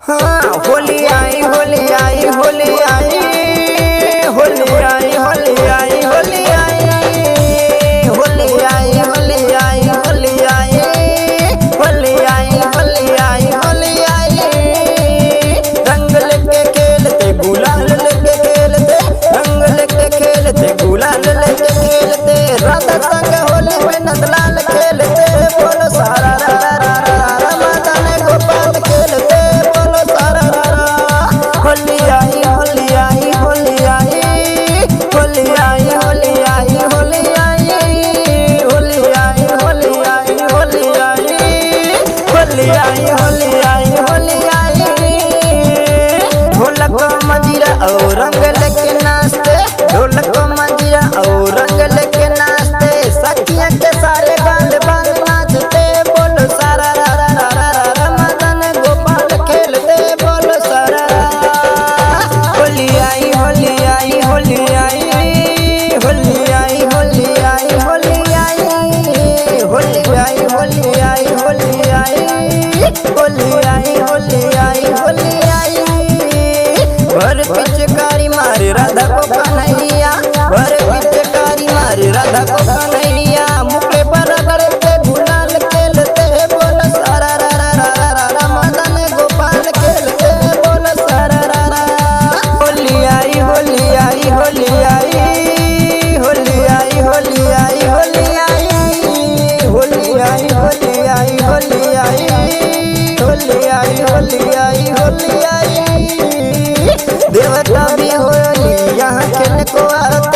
हाँ होली आई होली आई होली आई होली आई होली आई होली आई होली आई होली आई होली आई होली आई होली आई होली आई। रंग लेके खेलते गुलाल लेके खेलते रंग लेके खेलते गुलाल लेके खेलते राधा संग होली में नंदलाल खेलते बोलो सारा रा रा रा रा मदन गोपाल खेलते बोलो सारा रा रा। होली आई होली आई होली आई होली आई होली आई होली आई होली आई होली आई होली आई होली आई होली आई होली आई। ढोलक मंजीरा और रंग लेके नाचते ढोलक मंजीरा और रंग लेके नाचते सखियां के सारे गाल बाल नाचते बोलो सारा रा रा रा रा रा मदन गोपाल खेलते बोलो सारा रा। होली आई होली आई होली आई होली आई होली आई होली आई होली आई होली आई होली आई होली आई होली आई होली आई। भर पिचकारी मारे राधा को कन्हैया भर पिचकारी मारे राधा को कन्हैया मुखे पर रगड़ते गुलाल खेलते बोलो सारा रा रा रा रा रा मदन गोपाल खेलते बोलो सारा रा रा। होली आई होली आई होली आई होली आई होली आई होली आई होली आई होली आई होली आई होली आई होली आई होली आई। देवता भी होली यहाँ खेलने को आते